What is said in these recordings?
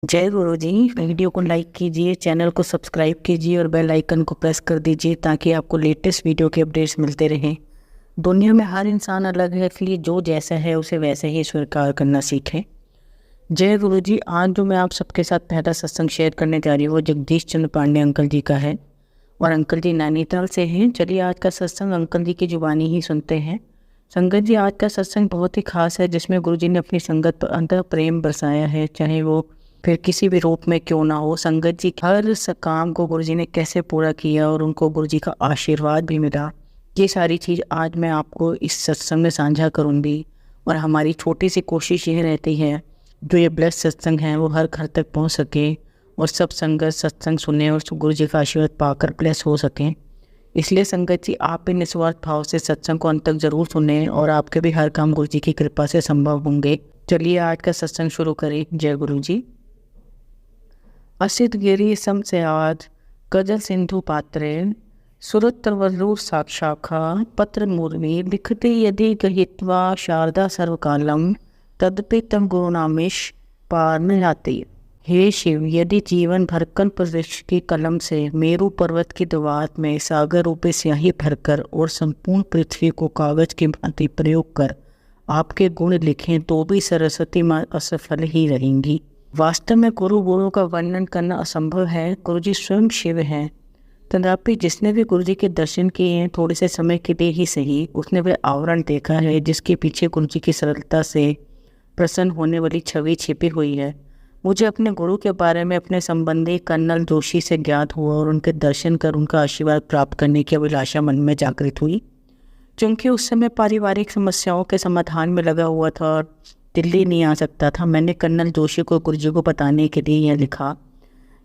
जय गुरु जी। वीडियो को लाइक कीजिए, चैनल को सब्सक्राइब कीजिए और बेल आइकन को प्रेस कर दीजिए ताकि आपको लेटेस्ट वीडियो के अपडेट्स मिलते रहें। दुनिया में हर इंसान अलग है, इसलिए जो जैसा है उसे वैसे ही स्वीकार करना सीखें। जय गुरु जी। आज जो मैं आप सबके साथ पहला सत्संग शेयर करने जा रही हूँ वो जगदीश चंद्र पांडे अंकल जी का है और अंकल जी नैनीताल से हैं। चलिए आज का सत्संग अंकल जी की जुबानी ही सुनते हैं। संगत जी, आज का सत्संग बहुत ही खास है जिसमें गुरु जी ने अपनी संगत पर अंतः प्रेम बरसाया है, चाहे वो फिर किसी भी रूप में क्यों ना हो। संगत जी हर काम को गुरु जी ने कैसे पूरा किया और उनको गुरु जी का आशीर्वाद भी मिला, ये सारी चीज़ आज मैं आपको इस सत्संग में साझा करूँगी। और हमारी छोटी सी कोशिश ये रहती है जो ये ब्लेस सत्संग है वो हर घर तक पहुँच सके और सब संगत सत्संग सुने और गुरु जी का आशीर्वाद पाकर ब्लेस हो सकें। इसलिए संगत जी आप भी निस्वार्थ भाव से सत्संग को अंत तक जरूर सुने और आपके भी हर काम गुरु जी की कृपा से संभव होंगे। चलिए आज का सत्संग शुरू करें। जय गुरु जी। असित गिरी समस्याद गजल सिंधु पात्रे सुरतवल्लूर साक्षाखा पत्र मूर्वी लिखते यदि गहित्वा शारदा सर्वकालम तदपि तम गुरुनामिश पार न जाती। हे शिव, यदि जीवन भर कल्प वृक्ष की कलम से मेरू पर्वत की दीवार में सागर रूपे स्याही भरकर और संपूर्ण पृथ्वी को कागज की भांति प्रयोग कर आपके गुण लिखें तो भी सरस्वती माँ असफल ही रहेंगी। वास्तव में गुरुओं का वर्णन करना असंभव है। गुरु जी स्वयं शिव हैं। तथापि जिसने भी गुरु जी के दर्शन किए हैं थोड़े से समय के लिए ही सही, उसने वह आवरण देखा है जिसके पीछे गुरु जी की सरलता से प्रसन्न होने वाली छवि छिपी हुई है। मुझे अपने गुरु के बारे में अपने संबंधी कर्नल जोशी से ज्ञात हुआ और उनके दर्शन कर उनका आशीर्वाद प्राप्त करने की अभिलाषा मन में जागृत हुई। क्योंकि उस समय पारिवारिक समस्याओं के समाधान में लगा हुआ था और दिल्ली नहीं आ सकता था, मैंने कर्नल जोशी को गुरु जी को बताने के लिए यह लिखा।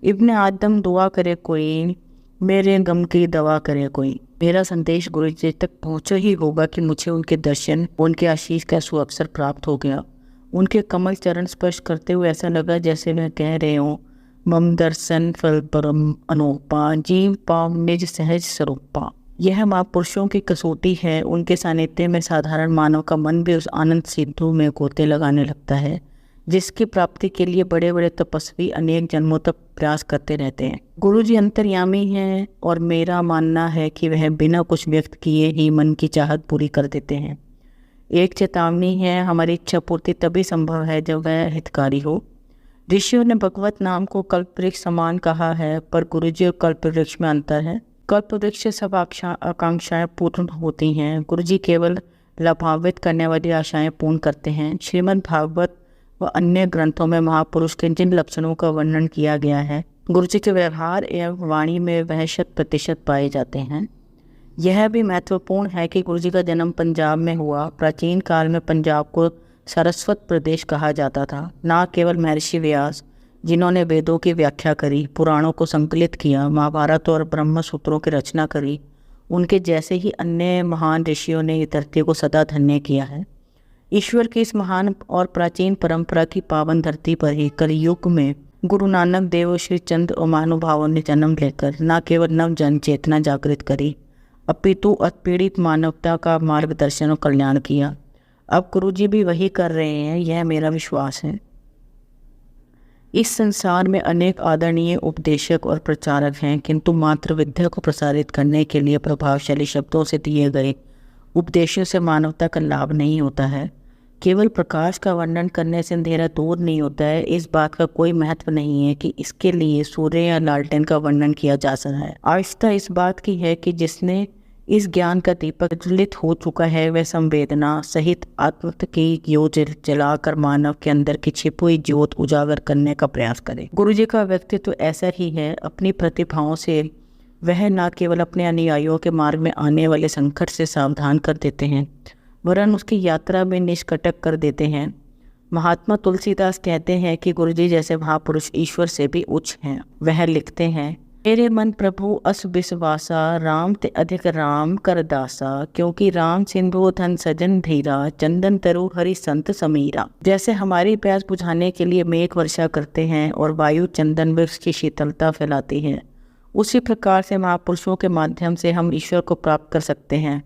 इब्ने आदम दुआ करे कोई, मेरे गम की दवा करे कोई। मेरा संदेश गुरु जी तक पहुँचा ही होगा कि मुझे उनके दर्शन, उनके आशीष का सुअवसर प्राप्त हो गया। उनके कमल चरण स्पर्श करते हुए ऐसा लगा जैसे मैं कह रहे हूँ, मम दर्शन फल परम अनोपा, जीव पाव निज सहज स्वरूपा। यह महापुरुषों की कसौटी है। उनके सानिध्य में साधारण मानव का मन भी उस आनंद सिद्धू में गोते लगाने लगता है जिसकी प्राप्ति के लिए बड़े बड़े तपस्वी अनेक जन्मों तक प्रयास करते रहते हैं। गुरु जी अंतर्यामी हैं और मेरा मानना है कि वह बिना कुछ व्यक्त किए ही मन की चाहत पूरी कर देते हैं। एक चेतावनी है, हमारी इच्छा पूर्ति तभी संभव है जब वह हितकारी हो। ऋषियों ने भगवत नाम को कल्पवृक्ष समान कहा है, पर गुरु जी और कल्पवृक्ष में अंतर है। कल्पवृक्ष सब आकांक्षाएं पूर्ण होती हैं, गुरु जी केवल लाभान्वित करने वाली आशाएं पूर्ण करते हैं। श्रीमद् भागवत व अन्य ग्रंथों में महापुरुष के जिन लक्षणों का वर्णन किया गया है गुरु जी के व्यवहार एवं वाणी में वह 100% पाए जाते हैं। यह भी महत्वपूर्ण है कि गुरु जी का जन्म पंजाब में हुआ। प्राचीन काल में पंजाब को सारस्वत प्रदेश कहा जाता था। न केवल महर्षि व्यास जिन्होंने वेदों की व्याख्या करी, पुराणों को संकलित किया, महाभारत और ब्रह्म सूत्रों की रचना करी, उनके जैसे ही अन्य महान ऋषियों ने इस धरती को सदा धन्य किया है। ईश्वर की इस महान और प्राचीन परंपरा की पावन धरती पर ही कलयुग में गुरु नानक देव श्री चंद्र और महानुभावों ने जन्म लेकर न केवल नव जन चेतना जागृत करी अपितु उत्पीड़ित मानवता का मार्गदर्शन और कल्याण किया। अब गुरु जी भी वही कर रहे हैं, यह मेरा विश्वास है। इस संसार में अनेक आदरणीय उपदेशक और प्रचारक हैं, किंतु मात्र विद्या को प्रसारित करने के लिए प्रभावशाली शब्दों से दिए गए उपदेशों से मानवता का लाभ नहीं होता है। केवल प्रकाश का वर्णन करने से अंधेरा दूर नहीं होता है। इस बात का कोई महत्व नहीं है कि इसके लिए सूर्य या लालटेन का वर्णन किया जा सकता है। आवश्यकता इस बात की है कि जिसने इस ज्ञान का दीपक ज्वलित हो चुका है वह संवेदना सहित आत्मत्व की ज्योत जलाकर मानव के अंदर की छिपी हुई ज्योत उजागर करने का प्रयास करे। गुरु जी का व्यक्तित्व ऐसा ही है। अपनी प्रतिभाओं से वह न केवल अपने अनुयायियों के मार्ग में आने वाले संकट से सावधान कर देते हैं वरन उसकी यात्रा में निष्कटक कर देते हैं। महात्मा तुलसीदास कहते हैं कि गुरु जी जैसे महापुरुष ईश्वर से भी उच्च हैं। वह लिखते हैं, मेरे मन प्रभु अस विश्वासा, राम ते अधिक राम कर दासा, क्योंकि राम सिंधु धन सजन धीरा, चंदन तरु हरि संत समीरा। जैसे हमारी प्यास बुझाने के लिए मेघ वर्षा करते हैं और वायु चंदन वृक्ष की शीतलता फैलाती है, उसी प्रकार से महापुरुषों के माध्यम से हम ईश्वर को प्राप्त कर सकते हैं।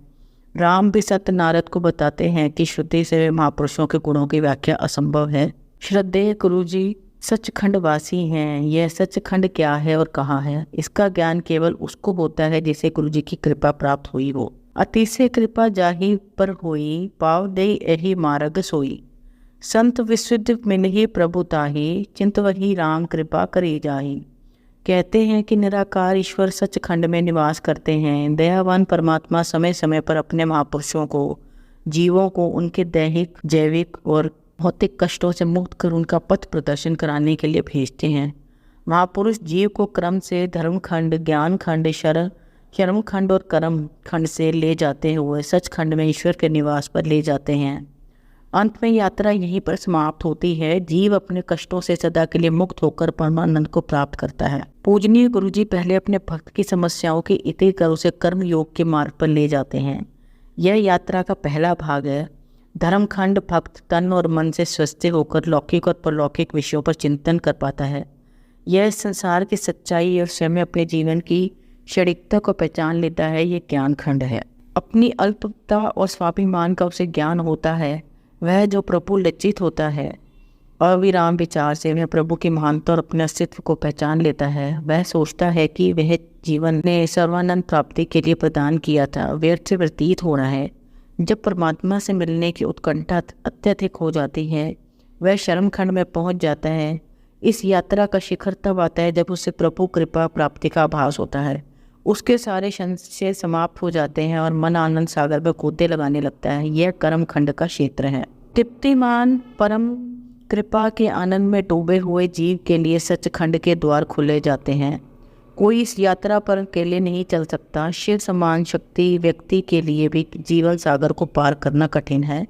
राम भी सत्य नारद को बताते हैं कि श्रुति से महापुरुषों के गुणों की व्याख्या असंभव है। श्रद्धेय गुरु जी, सचखंड वासी हैं। यह सचखंड क्या है और कहाँ है, इसका ज्ञान केवल उसको होता है जिसे गुरु जी की कृपा प्राप्त हुई हो। अतिशय कृपा जाहि पर होई, पाव दे यही मार्ग सोई। संत विशुद्ध मिलहि प्रभु ताहि, चिंत वही राम कृपा करी जाहि। कहते हैं कि निराकार ईश्वर सचखंड में निवास करते हैं। दयावान परमात्मा समय समय पर अपने महापुरुषों को, जीवों को उनके दैहिक, जैविक और भौतिक कष्टों से मुक्त कर उनका पथ प्रदर्शन कराने के लिए भेजते हैं। महापुरुष जीव को क्रम से धर्मखंड, ज्ञान खंड, कर्म खंड और कर्म खंड से ले जाते हुए सचखंड में ईश्वर के निवास पर ले जाते हैं। अंत में यात्रा यहीं पर समाप्त होती है। जीव अपने कष्टों से सदा के लिए मुक्त होकर परमानंद को प्राप्त करता है। पूजनीय गुरुजी पहले अपने भक्त की समस्याओं की इति कर उसे कर्म योग के मार्ग पर ले जाते हैं। यह यात्रा का पहला भाग है। धर्मखंड भक्त तन और मन से स्वस्थ होकर लौकिक और परलौकिक विषयों पर चिंतन कर पाता है। यह संसार की सच्चाई और स्वयं अपने जीवन की क्षणिकता को पहचान लेता है। ये ज्ञान खंड है। अपनी अल्पता और स्वाभिमान का उसे ज्ञान होता है। वह जो प्रभु लज्जित होता है, अविराम विचार से वह प्रभु की महानता और अपने अस्तित्व को पहचान लेता है। वह सोचता है कि वह जीवन ने सर्वानंद प्राप्ति के लिए प्रदान किया था, व्यर्थ से व्यतीत हो रहा है। जब परमात्मा से मिलने की उत्कंठा अत्यधिक हो जाती है, वह शर्म खंड में पहुंच जाता है। इस यात्रा का शिखर तब आता है जब उसे प्रभु कृपा प्राप्ति का आभास होता है। उसके सारे संशय समाप्त हो जाते हैं और मन आनंद सागर में कूदे लगाने लगता है। यह कर्म खंड का क्षेत्र है। तृप्तिमान परम कृपा के आनंद में डूबे हुए जीव के लिए सचखंड के द्वार खुले जाते हैं। कोई इस यात्रा पर अकेले नहीं चल सकता। शिव समान शक्ति व्यक्ति के लिए भी जीवन सागर को पार करना कठिन है।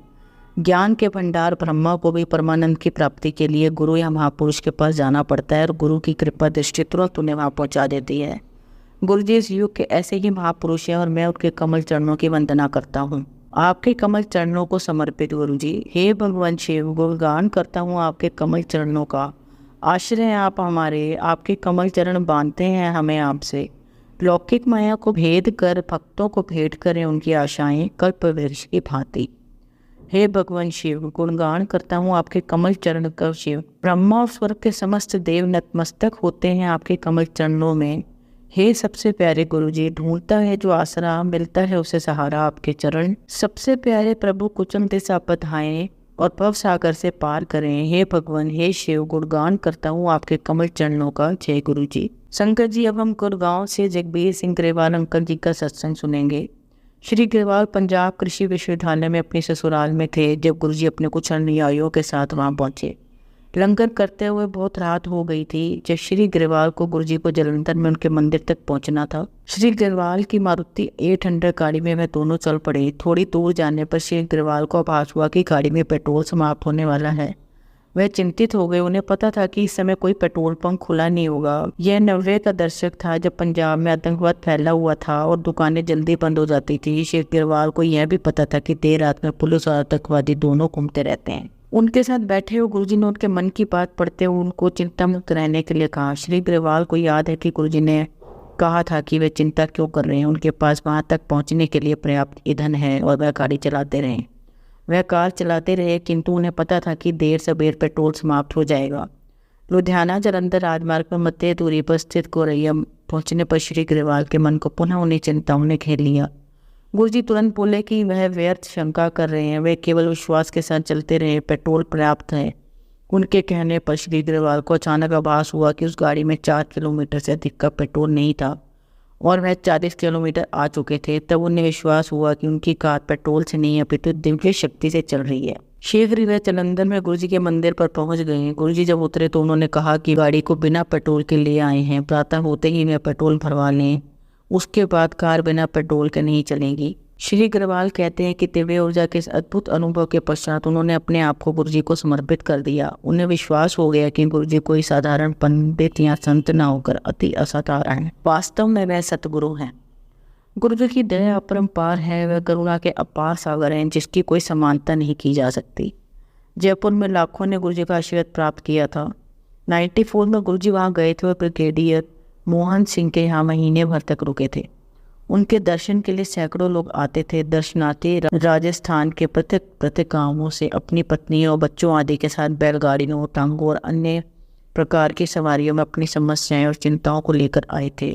ज्ञान के भंडार ब्रह्मा को भी परमानंद की प्राप्ति के लिए गुरु या महापुरुष के पास जाना पड़ता है और गुरु की कृपा दृष्टि तुरंत उन्हें वहाँ पहुँचा देती है। गुरु जी इस युग के ऐसे ही महापुरुष हैं और मैं उनके कमल चरणों की वंदना करता हूँ। आपके कमल चरणों को समर्पित गुरु जी। हे भगवान शिव, गुणगान करता हूँ आपके कमल चरणों का। आश्रय आप हमारे, आपके कमल चरण बांधते हैं हमें आपसे। लौकिक माया को भेद कर भक्तों को भेंट करें उनकी आशाएं कल्प वृक्ष की भांति। हे भगवान शिव, गुणगान करता हूँ आपके कमल चरण का शिव। ब्रह्मा और स्वर्ग के समस्त देव नतमस्तक होते हैं आपके कमल चरणों में। हे सबसे प्यारे गुरु जी, ढूंढता है जो आसरा, मिलता है उसे सहारा आपके चरण। सबसे प्यारे प्रभु कुचम दिशा बधाएं और भव सागर से पार करें। हे भगवान, हे शिव, गुणगान करता हूँ आपके कमल चरणों का। जय गुरु जी। शंकर जी, अब हम गुड़गांव से जगबीर सिंह ग्रेवाल अंकल जी का सत्संग सुनेंगे। श्री ग्रेवाल पंजाब कृषि विश्वविद्यालय में अपने ससुराल में थे जब गुरु जी अपने कुछ अनुयायियों के साथ वहाँ पहुँचे। लंगर करते हुए बहुत रात हो गई थी जब श्री ग्रेवाल को गुरु जी को जलंधर में उनके मंदिर तक पहुंचना था। श्री ग्रेवाल की मारुति 800 गाड़ी में वह दोनों चल पड़े। थोड़ी दूर जाने पर श्री ग्रेवाल को आभास हुआ कि गाड़ी में पेट्रोल समाप्त होने वाला है। वह चिंतित हो गए। उन्हें पता था कि इस समय कोई पेट्रोल पंप खुला नहीं होगा। यह 90 का दशक था जब पंजाब में आतंकवाद फैला हुआ था और दुकानें जल्दी बंद हो जाती थी। श्री ग्रेवाल को यह भी पता था कि देर रात में पुलिस और आतंकवादी दोनों घूमते रहते हैं। उनके साथ बैठे हुए गुरुजी ने उनके मन की बात पढ़ते हुए उनको चिंता मुक्त रहने के लिए कहा। श्री ग्रेवाल को याद है कि गुरुजी ने कहा था कि वे चिंता क्यों कर रहे हैं, उनके पास वहां तक पहुंचने के लिए पर्याप्त ईंधन है और वह गाड़ी चलाते रहे। वह कार चलाते रहे किंतु उन्हें पता था कि देर सबेर पेट्रोल समाप्त हो जाएगा। लुधियाना जलंधर राजमार्ग पर मध्य दूरी पर स्थित गोरैया पहुँचने पर श्री ग्रेवाल के मन को पुनः उन्हें चिंताओं ने घेर लिया। गुरुजी तुरंत बोले कि वह व्यर्थ शंका कर रहे हैं, वे केवल विश्वास के साथ चलते रहे, पेट्रोल पर्याप्त है। उनके कहने पर श्री ग्रेवाल को अचानक आभास हुआ कि उस गाड़ी में 4 किलोमीटर से अधिक का पेट्रोल नहीं था और वह 40 किलोमीटर आ चुके थे। तब उन्हें विश्वास हुआ कि उनकी कार पेट्रोल से नहीं अपितु दिव्य शक्ति से चल रही है। शीघ्र ही वह जलंधर में गुरुजी के मंदिर पर पहुंच गए। गुरुजी जब उतरे तो उन्होंने कहा कि गाड़ी को बिना पेट्रोल के ले आए हैं, प्रातः होते ही वह पेट्रोल भरवा लें, उसके बाद कार बिना पेट्रोल के नहीं चलेगी। श्री ग्रेवाल कहते हैं कि दिव्य ऊर्जा के इस अद्भुत अनुभव के पश्चात उन्होंने अपने आप को गुरुजी को समर्पित कर दिया। उन्हें विश्वास हो गया कि गुरुजी कोई साधारण पंडित या संत न होकर अति असाधारण है, वास्तव में वह सतगुरु हैं। गुरुजी की दया अपरंपार है, वह करुणा के अपार सागर हैं जिसकी कोई समानता नहीं की जा सकती। जयपुर में लाखों ने गुरुजी का आशीर्वाद प्राप्त किया था। 94 में गुरुजी वहाँ गए थे और ब्रिगेडियर मोहन सिंह के यहाँ महीने भर तक रुके थे। उनके दर्शन के लिए सैकड़ों लोग आते थे। दर्शनार्थी राजस्थान के प्रत्येक गांवों से अपनी पत्नियों और बच्चों आदि के साथ बैलगाड़ियों, टांगों और अन्य प्रकार की सवारियों में अपनी समस्याएं और चिंताओं को लेकर आए थे।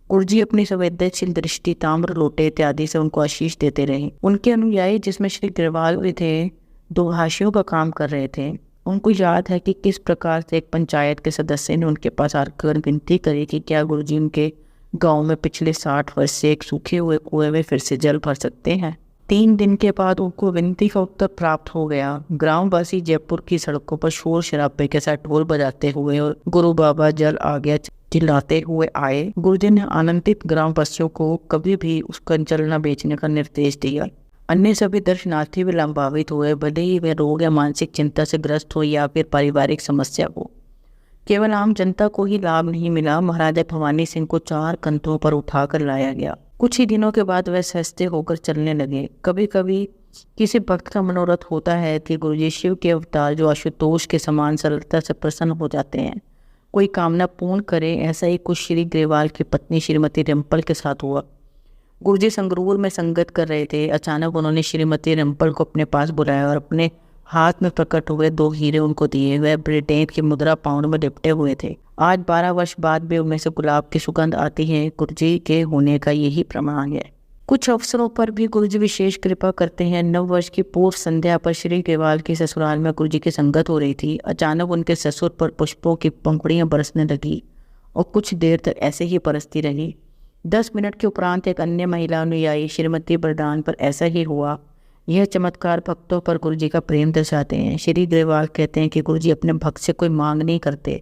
गुरुजी अपनी संवेदनशील दृष्टि, ताम्र लोटे इत्यादि से उनको आशीष देते रहे। उनके अनुयायी, जिसमें श्री ग्रेवाल भी थे, दो हाशियों का काम कर रहे थे। उनको याद है कि किस प्रकार से एक पंचायत के सदस्य ने उनके पास आकर विनती करी कि क्या गुरुजी उनके गांव में पिछले 60 वर्ष से एक सूखे हुए कुएं में फिर से जल भर सकते हैं। 3 दिन के बाद उनको विनती का उत्तर प्राप्त हो गया। ग्रामवासी जयपुर की सड़कों पर शोर शराबे के साथ ढोल बजाते हुए और गुरु बाबा जल आ गया चिल्लाते हुए आए। गुरुजी ने आनंदित ग्रामवासियों को कभी भी उसका जल न बेचने का निर्देश दिया। अन्य सभी दर्शनार्थी भी लाभान्वित हुए, भले ही वे रोग या मानसिक चिंता से ग्रस्त हो या फिर पारिवारिक समस्या हो। केवल आम जनता को ही लाभ नहीं मिला, महाराजा भवानी सिंह को 4 कंधों पर उठाकर लाया गया। कुछ ही दिनों के बाद वह सहजते होकर चलने लगे। कभी कभी किसी भक्त का मनोरथ होता है कि गुरुजी शिव के अवतार जो आशुतोष के समान सरलता से प्रसन्न हो जाते हैं, कोई कामना पूर्ण करे। ऐसा ही कुछ श्री ग्रेवाल की पत्नी श्रीमती रिम्पल के साथ हुआ। गुरुजी संगरूर में संगत कर रहे थे। अचानक उन्होंने श्रीमती रिम्पल को अपने पास बुलाया और अपने हाथ में प्रकट हुए 2 हीरे उनको दिए। वह ब्रिटेन की मुद्रा पाउंड में लिपटे हुए थे। आज 12 वर्ष बाद भी उनमें से गुलाब की सुगंध आती है। गुरुजी के होने का यही प्रमाण है। कुछ अवसरों पर भी गुरुजी विशेष कृपा करते हैं। 9 वर्ष की पूर्व संध्या पर श्री ग्रेवाल के ससुराल में गुरुजी की संगत हो रही थी। अचानक उनके ससुर पर पुष्पों की पंखुड़ियां बरसने लगी और कुछ देर तक ऐसे ही बरसती रही। 10 मिनट के उपरांत एक अन्य महिला अनुयायी श्रीमती बरदान पर ऐसा ही हुआ। यह चमत्कार भक्तों पर गुरुजी का प्रेम दर्शाते हैं। श्री ग्रेवाल कहते हैं कि गुरुजी अपने भक्त से कोई मांग नहीं करते,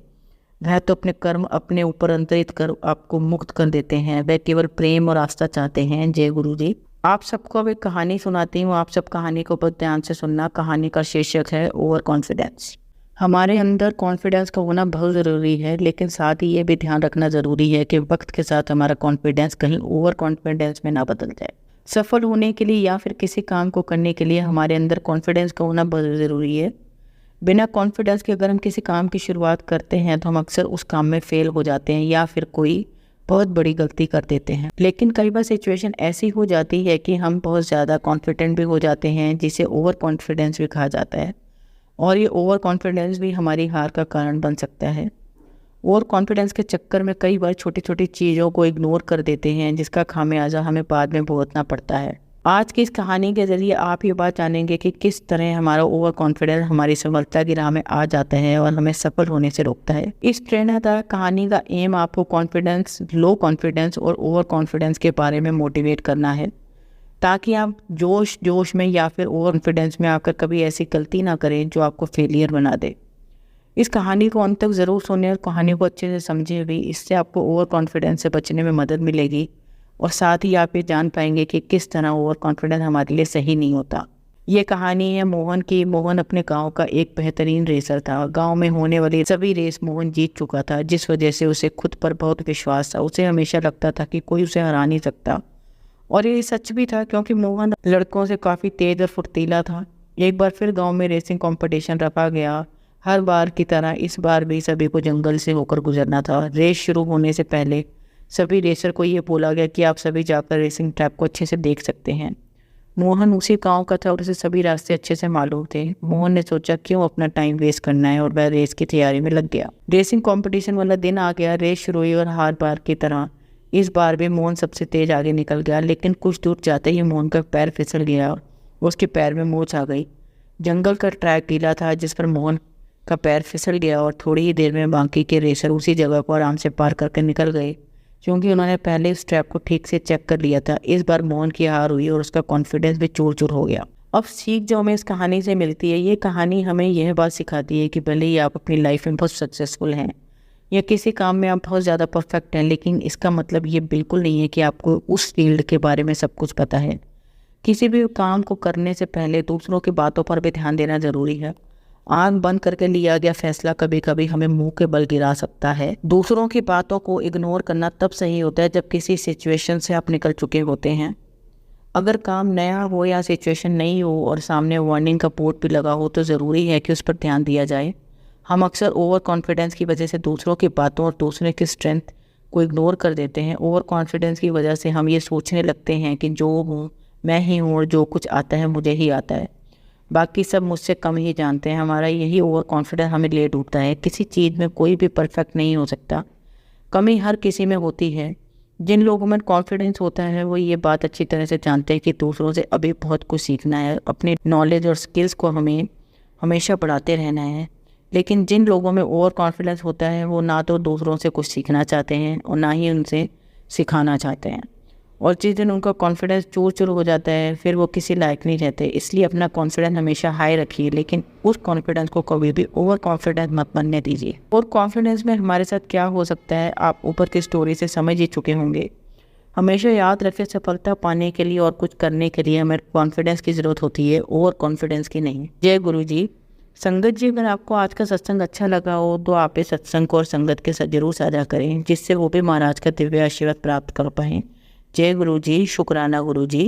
वह तो अपने कर्म अपने ऊपर अंतरित कर आपको मुक्त कर देते हैं। वह केवल प्रेम और आस्था चाहते हैं। जय गुरुजी। आप सबको अब एक कहानी सुनाती हूँ। आप सब कहानी को बहुत ध्यान से सुनना। कहानी का शीर्षक है ओवर कॉन्फिडेंस। हमारे अंदर कॉन्फिडेंस का होना बहुत ज़रूरी है, लेकिन साथ ही ये भी ध्यान रखना ज़रूरी है कि वक्त के साथ हमारा कॉन्फिडेंस कहीं ओवर कॉन्फिडेंस में ना बदल जाए। सफल होने के लिए या फिर किसी काम को करने के लिए हमारे अंदर कॉन्फिडेंस का होना बहुत ज़रूरी है। बिना कॉन्फिडेंस के अगर हम किसी काम की शुरुआत करते हैं तो हम अक्सर उस काम में फेल हो जाते हैं या फिर कोई बहुत बड़ी गलती कर देते हैं। लेकिन कई बार सिचुएशन ऐसी हो जाती है कि हम बहुत ज़्यादा कॉन्फिडेंट भी हो जाते हैं, जिसे ओवर कॉन्फिडेंस भी कहा जाता है। और ये ओवर कॉन्फिडेंस भी हमारी हार का कारण बन सकता है। ओवर कॉन्फिडेंस के चक्कर में कई बार छोटी छोटी चीज़ों को इग्नोर कर देते हैं, जिसका खामियाजा हमें बाद में भुगतना पड़ता है। आज की इस कहानी के ज़रिए आप ये बात जानेंगे कि किस तरह हमारा ओवर कॉन्फिडेंस हमारी सफलता की राह में आ जाता है और हमें सफल होने से रोकता है। इस प्रेरणादायक कहानी का एम आपको कॉन्फिडेंस, लो कॉन्फिडेंस और ओवर कॉन्फिडेंस के बारे में मोटिवेट करना है, ताकि आप जोश में या फिर ओवर कॉन्फिडेंस में आकर कभी ऐसी गलती ना करें जो आपको फेलियर बना दे। इस कहानी को अंत तक ज़रूर सुनें और कहानी को अच्छे से समझें भी। इससे आपको ओवर कॉन्फिडेंस से बचने में मदद मिलेगी और साथ ही आप ये जान पाएंगे कि किस तरह ओवर कॉन्फिडेंस हमारे लिए सही नहीं होता। ये कहानी है मोहन की। मोहन अपने गांव का एक बेहतरीन रेसर था। गांव में होने वाली सभी रेस मोहन जीत चुका था, जिस वजह से उसे खुद पर बहुत विश्वास था। उसे हमेशा लगता था कि कोई उसे हरा नहीं सकता, और ये सच भी था क्योंकि मोहन लड़कों से काफ़ी तेज और फुर्तीला था। एक बार फिर गांव में रेसिंग कंपटीशन रखा गया। हर बार की तरह इस बार भी सभी को जंगल से होकर गुजरना था। रेस शुरू होने से पहले सभी रेसर को ये बोला गया कि आप सभी जाकर रेसिंग ट्रैक को अच्छे से देख सकते हैं। मोहन उसी गांव का था और उसे सभी रास्ते अच्छे से मालूम थे। मोहन ने सोचा क्यों अपना टाइम वेस्ट करना है और वह रेस की तैयारी में लग गया। रेसिंग कंपटीशन वाला दिन आ गया। रेस शुरू हुई और हर बार की तरह इस बार भी मोहन सबसे तेज आगे निकल गया, लेकिन कुछ दूर जाते ही मोहन का पैर फिसल गया और उसके पैर में मोच आ गई। जंगल का ट्रैक गीला था जिस पर मोहन का पैर फिसल गया और थोड़ी ही देर में बाकी के रेसर उसी जगह को आराम से पार करके निकल गए, क्योंकि उन्होंने पहले इस ट्रैक को ठीक से चेक कर लिया था। इस बार मोहन की हार हुई और उसका कॉन्फिडेंस भी चूर चूर हो गया। अब सीख जो हमें इस कहानी से मिलती है, ये कहानी हमें यह बात सिखाती है कि भले ही आप अपनी लाइफ में बहुत सक्सेसफुल हैं या किसी काम में आप बहुत ज़्यादा परफेक्ट हैं, लेकिन इसका मतलब ये बिल्कुल नहीं है कि आपको उस फील्ड के बारे में सब कुछ पता है। किसी भी काम को करने से पहले दूसरों की बातों पर भी ध्यान देना ज़रूरी है। आँख बंद करके लिया गया फैसला कभी कभी हमें मुंह के बल गिरा सकता है। दूसरों की बातों को इग्नोर करना तब सही होता है जब किसी सिचुएशन से आप निकल चुके होते हैं। अगर काम नया हो या सिचुएशन नई हो और सामने वार्निंग का बोर्ड भी लगा हो तो ज़रूरी है कि उस पर ध्यान दिया जाए। हम अक्सर ओवर कॉन्फिडेंस की वजह से दूसरों की बातों और दूसरे की स्ट्रेंथ को इग्नोर कर देते हैं। ओवर कॉन्फिडेंस की वजह से हम ये सोचने लगते हैं कि जो हूँ मैं ही हूँ और जो कुछ आता है मुझे ही आता है। बाकी सब मुझसे कम ही जानते हैं। हमारा यही ओवर कॉन्फिडेंस हमें ले डूबता है। किसी चीज़ में कोई भी परफेक्ट नहीं हो सकता, कमी हर किसी में होती है। जिन लोगों में कॉन्फिडेंस होता है वो ये बात अच्छी तरह से जानते हैं कि दूसरों से अभी बहुत कुछ सीखना है, अपने नॉलेज और स्किल्स को हमें हमेशा बढ़ाते रहना है। लेकिन जिन लोगों में ओवर कॉन्फिडेंस होता है वो ना तो दूसरों से कुछ सीखना चाहते हैं और ना ही उनसे सिखाना चाहते हैं, और जिस दिन उनका कॉन्फिडेंस चूर चूर हो जाता है फिर वो किसी लायक नहीं रहते। इसलिए अपना कॉन्फिडेंस हमेशा हाई रखिए, लेकिन उस कॉन्फिडेंस को कभी भी ओवर कॉन्फिडेंस मत बनने दीजिए। और कॉन्फिडेंस में हमारे साथ क्या हो सकता है आप ऊपर की स्टोरी से समझ ही चुके होंगे। हमेशा याद रखें, सफलता पाने के लिए और कुछ करने के लिए हमें कॉन्फिडेंस की ज़रूरत होती है, ओवर कॉन्फिडेंस की नहीं। जय गुरु जी। संगत जी, अगर आपको आज का सत्संग अच्छा लगा हो तो आप इस सत्संग को और संगत के साथ जरूर साझा करें, जिससे वो भी महाराज का दिव्य आशीर्वाद प्राप्त कर पाएँ। जय गुरु जी। शुक्राना गुरु जी।